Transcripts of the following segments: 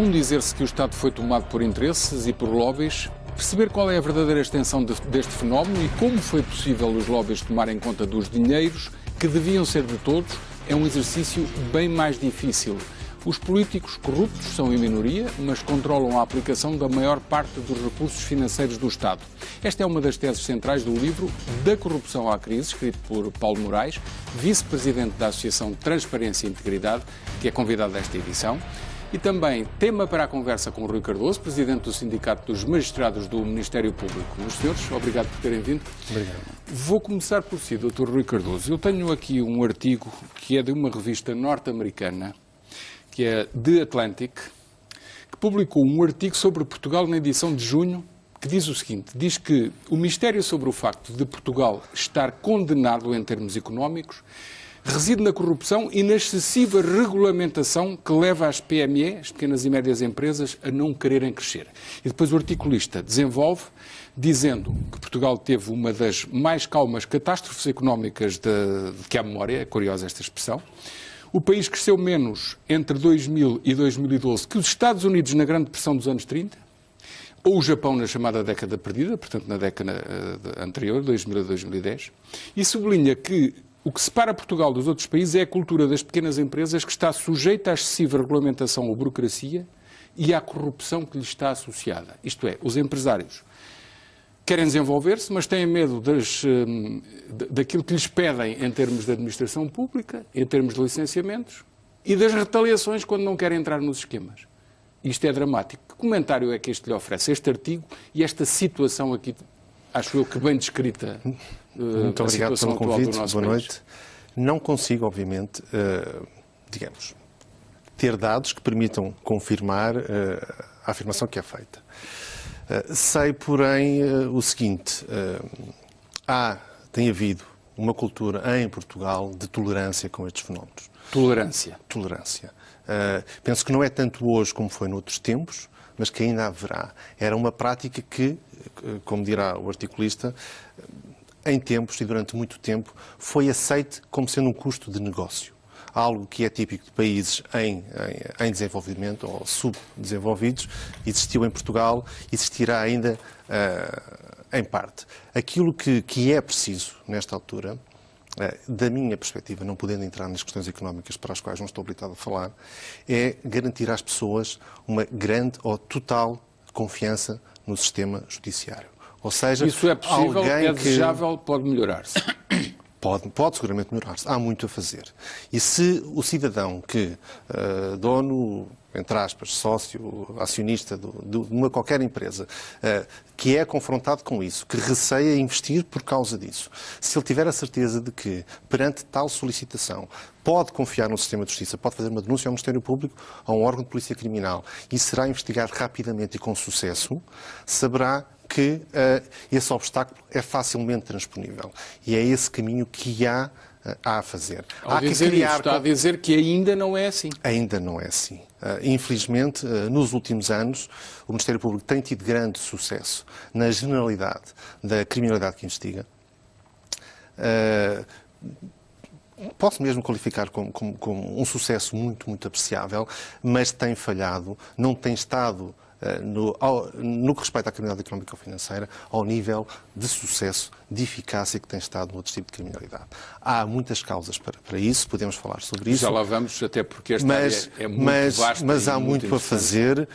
comum dizer-se que o Estado foi tomado por interesses e por lobbies. Perceber qual é a verdadeira extensão deste fenómeno e como foi possível os lobbies tomarem conta dos dinheiros que deviam ser de todos é um exercício bem mais difícil. Os políticos corruptos são em minoria, mas controlam a aplicação da maior parte dos recursos financeiros do Estado. Esta é uma das teses centrais do livro Da Corrupção à Crise, escrito por Paulo Moraes, vice-presidente da Associação Transparência e Integridade, que é convidado desta edição. E também tema para a conversa com o Rui Cardoso, presidente do Sindicato dos Magistrados do Ministério Público. Meus senhores, obrigado por terem vindo. Obrigado. Vou começar por si, Dr. Rui Cardoso. Eu tenho aqui um artigo que é de uma revista norte-americana, que é The Atlantic, que publicou um artigo sobre Portugal na edição de junho, que diz o seguinte: diz que o mistério sobre o facto de Portugal estar condenado em termos económicos reside na corrupção e na excessiva regulamentação que leva as PME, as pequenas e médias empresas, a não quererem crescer. E depois o articulista desenvolve dizendo que Portugal teve uma das mais calmas catástrofes económicas de que há memória, é curiosa esta expressão. O país cresceu menos entre 2000 e 2012 que os Estados Unidos na Grande Depressão dos anos 30, ou o Japão na chamada década perdida, portanto na década anterior, 2000 a 2010, e sublinha que o que separa Portugal dos outros países é a cultura das pequenas empresas que está sujeita à excessiva regulamentação ou burocracia e à corrupção que lhe está associada. Isto é, os empresários querem desenvolver-se, mas têm medo daquilo que lhes pedem em termos de administração pública, em termos de licenciamentos e das retaliações quando não querem entrar nos esquemas. Isto é dramático. Que comentário é que este lhe oferece, este artigo e esta situação aqui, acho eu que bem descrita, muito obrigado pelo convite, boa noite. Não consigo, obviamente, digamos, ter dados que permitam confirmar a afirmação que é feita. Sei, porém, o seguinte, tem havido uma cultura em Portugal de tolerância com estes fenómenos. Tolerância. Tolerância. Penso que não é tanto hoje como foi noutros tempos, mas que ainda haverá. Era uma prática que, como dirá o articulista, em tempos e durante muito tempo foi aceite como sendo um custo de negócio. Algo que é típico de países em desenvolvimento ou subdesenvolvidos, existiu em Portugal, existirá ainda em parte. Aquilo que é preciso, nesta altura, da minha perspectiva, não podendo entrar nas questões económicas para as quais não estou habilitado a falar, é garantir às pessoas uma grande ou total confiança no sistema judiciário. Ou seja, isso é possível, é desejável, pode melhorar-se. Pode seguramente melhorar-se. Há muito a fazer. E se o cidadão que, dono, entre aspas, sócio, acionista de uma qualquer empresa, que é confrontado com isso, que receia investir por causa disso, se ele tiver a certeza de que, perante tal solicitação, pode confiar no sistema de justiça, pode fazer uma denúncia ao Ministério Público, a um órgão de polícia criminal, e será investigado rapidamente e com sucesso, saberá que esse obstáculo é facilmente transponível. E é esse caminho que há a fazer. Está a dizer que ainda não é assim. Ainda não é assim. Infelizmente, nos últimos anos, o Ministério Público tem tido grande sucesso na generalidade da criminalidade que investiga. Posso mesmo qualificar como um sucesso muito, muito apreciável, mas tem falhado, não tem estado no que respeita à criminalidade económica ou financeira, ao nível de sucesso, de eficácia que tem estado no outro tipo de criminalidade. Há muitas causas para isso, podemos falar sobre isso. Já lá vamos, até porque esta área é muito vasta. Mas há muito para fazer,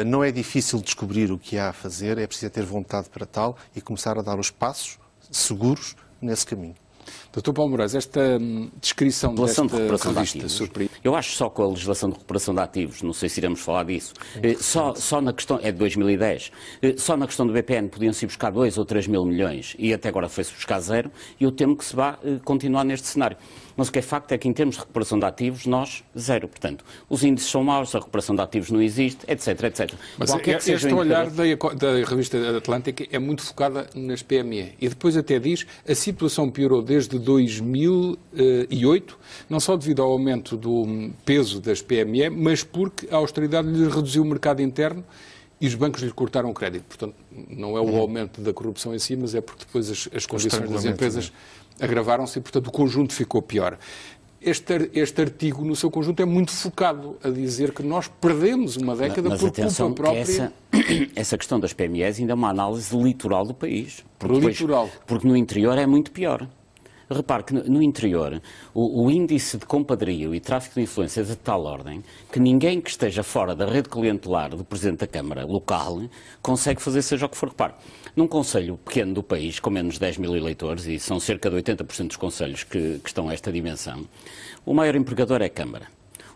não é difícil descobrir o que há a fazer, é preciso ter vontade para tal e começar a dar os passos seguros nesse caminho. Dr. Paulo Moraes, esta descrição desta revista surpreende. Eu acho só com a legislação de recuperação de ativos, não sei se iremos falar disso, só na questão, é de 2010, só na questão do BPN podiam-se ir buscar 2 ou 3 mil milhões e até agora foi-se buscar 0 e eu temo que se vá continuar neste cenário. Mas o que é facto é que em termos de recuperação de ativos, nós 0. Portanto, os índices são maus, a recuperação de ativos não existe, etc, etc. Mas este olhar da revista Atlântica é muito focada nas PME. E depois até diz a situação piorou desde 2008, não só devido ao aumento do peso das PME, mas porque a austeridade lhe reduziu o mercado interno e os bancos lhe cortaram o crédito. Portanto, não é o aumento da corrupção em si, mas é porque depois as condições das empresas agravaram-se e, portanto, o conjunto ficou pior. este artigo, no seu conjunto, é muito focado a dizer que nós perdemos uma década Mas por atenção, culpa própria. essa questão das PMEs ainda é uma análise litoral do país. Litoral. Porque no interior é muito pior. Repare que no interior o índice de compadrio e tráfico de influência é de tal ordem que ninguém que esteja fora da rede clientelar do Presidente da Câmara local consegue fazer seja o que for. Repare, num concelho pequeno do país, com menos de 10 mil eleitores, e são cerca de 80% dos concelhos que estão a esta dimensão, o maior empregador é a Câmara.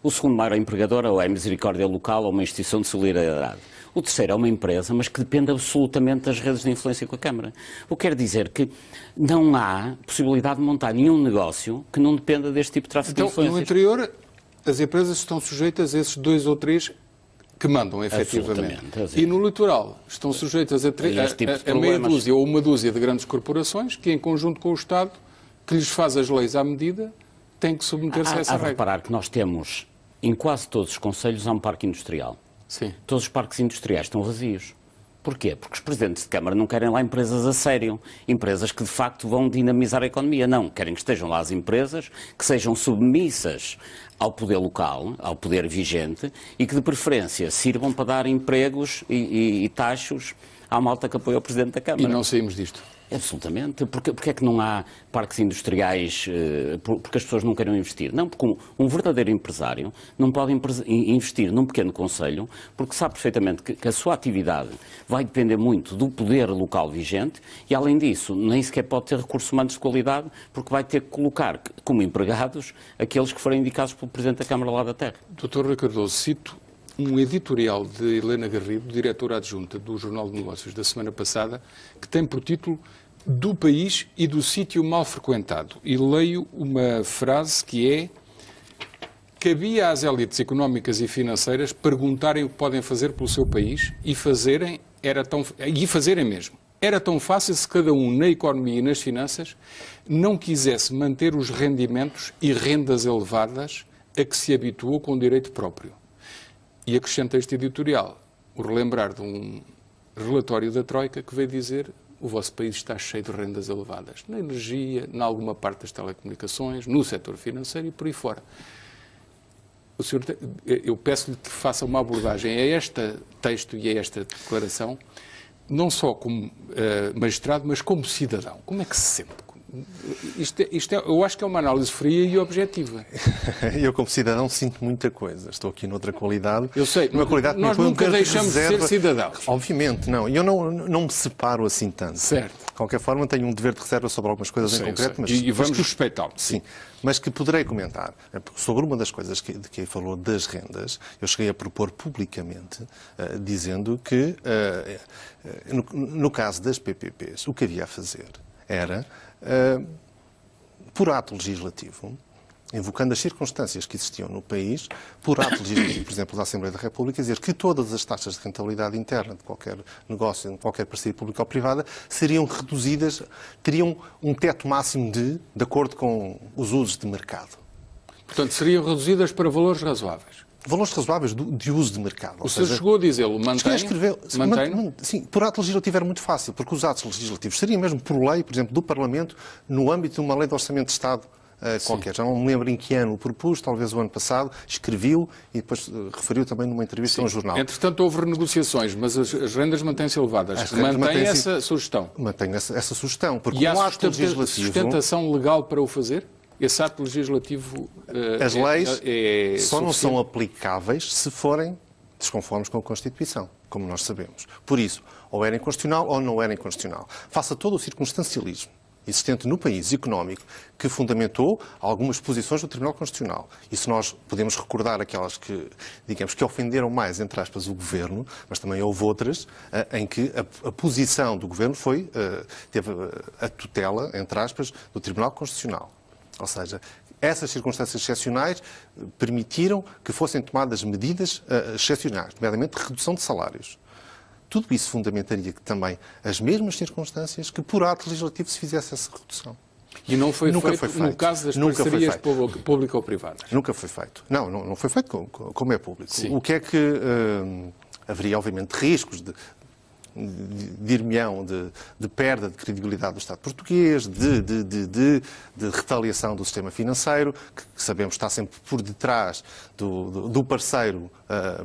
O segundo maior empregador é a Misericórdia Local ou uma instituição de solidariedade. O terceiro é uma empresa, mas que depende absolutamente das redes de influência com a Câmara. O que quer dizer que não há possibilidade de montar nenhum negócio que não dependa deste tipo de tráfico de Então, influências. no interior, as empresas estão sujeitas a esses 2 ou 3 que mandam, efetivamente. Absolutamente. E no litoral estão sujeitas a este tipo de meia problemas. dúzia ou uma dúzia de grandes corporações que, em conjunto com o Estado, que lhes faz as leis à medida, têm que submeter-se a essa Há de regra. reparar que nós temos, em quase todos os concelhos, há um parque industrial. Sim. Todos os parques industriais estão vazios. Porquê? Porque os presidentes de Câmara não querem lá empresas a sério, empresas que de facto vão dinamizar a economia. Não, querem que estejam lá as empresas que sejam submissas ao poder local, ao poder vigente, e que de preferência sirvam para dar empregos e taxos à malta que apoia o Presidente da Câmara. E não saímos disto. Absolutamente. Porque é que não há parques industriais porque as pessoas não querem investir? Não, porque um verdadeiro empresário não pode investir num pequeno concelho porque sabe perfeitamente que a sua atividade vai depender muito do poder local vigente e, além disso, nem sequer pode ter recursos humanos de qualidade porque vai ter que colocar como empregados aqueles que forem indicados pelo Presidente da Câmara lá da Terra. Dr. Rui Cardoso, cito um editorial de Helena Garrido, diretora adjunta do Jornal de Negócios da semana passada, que tem por título "Do país e do sítio mal frequentado". E leio uma frase que é: cabia às élites económicas e financeiras perguntarem o que podem fazer pelo seu país e fazerem mesmo. Era tão fácil se cada um, na economia e nas finanças, não quisesse manter os rendimentos e rendas elevadas a que se habituou com direito próprio. E acrescenta este editorial o relembrar de um relatório da Troika que veio dizer: o vosso país está cheio de rendas elevadas, na energia, em alguma parte das telecomunicações, no setor financeiro e por aí fora. O senhor, eu peço-lhe que faça uma abordagem a este texto e a esta declaração, não só como magistrado, mas como cidadão. Como é que se sente? Eu acho que é uma análise fria e objetiva. Eu, como cidadão, sinto muita coisa. Estou aqui noutra qualidade. Eu sei, numa qualidade nós nunca deixamos de ser cidadãos. Obviamente, não. Eu não me separo assim tanto. Certo. De qualquer forma, tenho um dever de reserva sobre algumas coisas em concreto. Mas, e vamos respeitá-lo. Sim, mas que poderei comentar. Sobre uma das coisas de que falou das rendas, eu cheguei a propor publicamente, dizendo que, no caso das PPPs, o que havia a fazer era, por ato legislativo, invocando as circunstâncias que existiam no país, por ato legislativo, por exemplo, da Assembleia da República, dizer que todas as taxas de rentabilidade interna de qualquer negócio, de qualquer parceria pública ou privada, seriam reduzidas, teriam um teto máximo de acordo com os usos de mercado. Portanto, seriam reduzidas para valores razoáveis. Valores razoáveis de uso de mercado. O senhor chegou a dizê-lo, mantém? Sim, por ato legislativo era muito fácil, porque os atos legislativos seriam mesmo por lei, por exemplo, do Parlamento, no âmbito de uma lei de orçamento de Estado qualquer. Já não me lembro em que ano o propus, talvez o ano passado, escrevi-o e depois referiu também numa entrevista a um jornal. Entretanto, houve renegociações, mas as rendas mantêm-se elevadas. Mantém essa sugestão? Mantenho essa sugestão, porque e há um ato legislativo... sustentação legal para o fazer? Esse ato legislativo as leis só não são aplicáveis se forem desconformes com a Constituição, como nós sabemos. Por isso, ou era inconstitucional ou não era inconstitucional. Faça todo o circunstancialismo existente no país económico que fundamentou algumas posições do Tribunal Constitucional. E se nós podemos recordar aquelas que, digamos, que ofenderam mais, entre aspas, o Governo, mas também houve outras em que a posição do Governo teve a tutela, entre aspas, do Tribunal Constitucional. Ou seja, essas circunstâncias excepcionais permitiram que fossem tomadas medidas excepcionais, nomeadamente redução de salários. Tudo isso fundamentaria que também as mesmas circunstâncias que por ato legislativo se fizesse essa redução. E não foi feito no caso das parcerias público ou privadas? Nunca foi feito. Não foi feito como é público. Sim. O que é que haveria, obviamente, riscos dir-me-ão de perda de credibilidade do Estado português, de retaliação do sistema financeiro, que sabemos está sempre por detrás do parceiro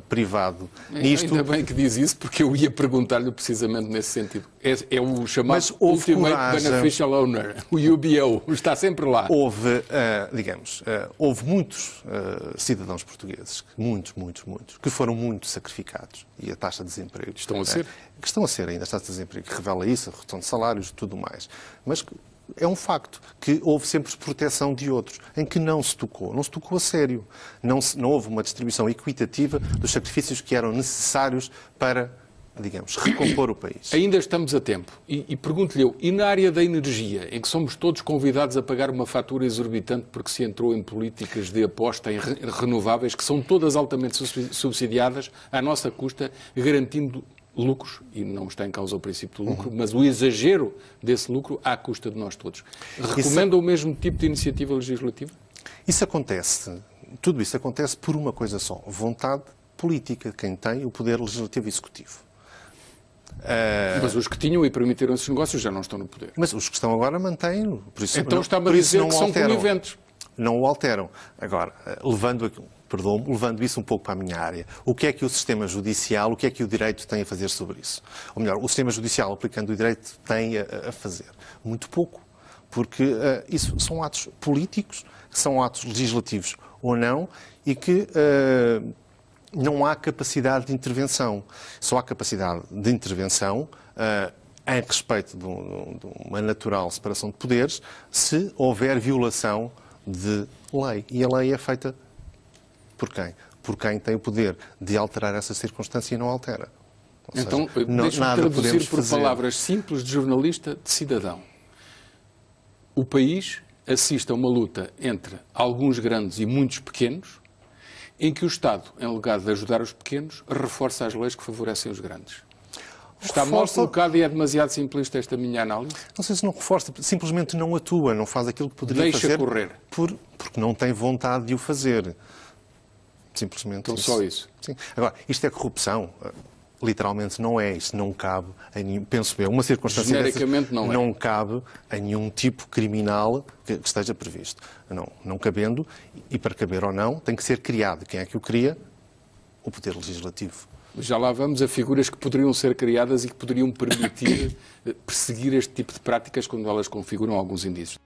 privado nisto. Ainda bem que diz isso, porque eu ia perguntar-lhe precisamente nesse sentido. É o chamado houve Ultimate coragem. Beneficial Owner, o UBO, está sempre lá. Houve muitos cidadãos portugueses, muitos, que foram muito sacrificados. E a taxa de desemprego... Estão a ser? Que estão a ser ainda, a taxa de desemprego que revela isso, a redução de salários e tudo mais. Mas é um facto que houve sempre proteção de outros, em que não se tocou a sério. Não houve uma distribuição equitativa dos sacrifícios que eram necessários para, digamos, recompor o país. Ainda estamos a tempo. E pergunto-lhe eu, e na área da energia, em que somos todos convidados a pagar uma fatura exorbitante porque se entrou em políticas de aposta em renováveis, que são todas altamente subsidiadas, à nossa custa, garantindo lucros, e não está em causa o princípio do lucro, mas o exagero desse lucro à custa de nós todos. Recomenda o mesmo tipo de iniciativa legislativa? Tudo isso acontece por uma coisa só, vontade política de quem tem o poder legislativo e executivo. Mas os que tinham e permitiram esses negócios já não estão no poder. Mas os que estão agora mantêm-no. Então está-me a dizer que são coniventes. Não o alteram. Agora, levando isso um pouco para a minha área, o que é que o sistema judicial, o que é que o direito tem a fazer sobre isso? Ou melhor, o sistema judicial, aplicando o direito, tem a fazer? Muito pouco. Porque isso são atos políticos, são atos legislativos ou não, e que não há capacidade de intervenção. Só há capacidade de intervenção em respeito de uma natural separação de poderes se houver violação de lei. E a lei é feita por quem? Por quem tem o poder de alterar essa circunstância e não altera. Ou então, seja, deixe-me traduzir por palavras simples de jornalista, de cidadão. O país assiste a uma luta entre alguns grandes e muitos pequenos, em que o Estado, em lugar de ajudar os pequenos, reforça as leis que favorecem os grandes. Está mal colocado e é demasiado simplista esta minha análise? Não sei se não reforça, simplesmente não atua, não faz aquilo que poderia fazer. Deixa correr. Porque não tem vontade de o fazer. Simplesmente então isso. Só isso. Sim. Agora, isto é corrupção? Literalmente não é. Isto não cabe a nenhum, penso eu, uma circunstância genericamente não cabe a nenhum tipo criminal que esteja previsto. Não cabendo, e para caber ou não, tem que ser criado. Quem é que o cria? O Poder Legislativo. Já lá vamos a figuras que poderiam ser criadas e que poderiam permitir perseguir este tipo de práticas quando elas configuram alguns indícios.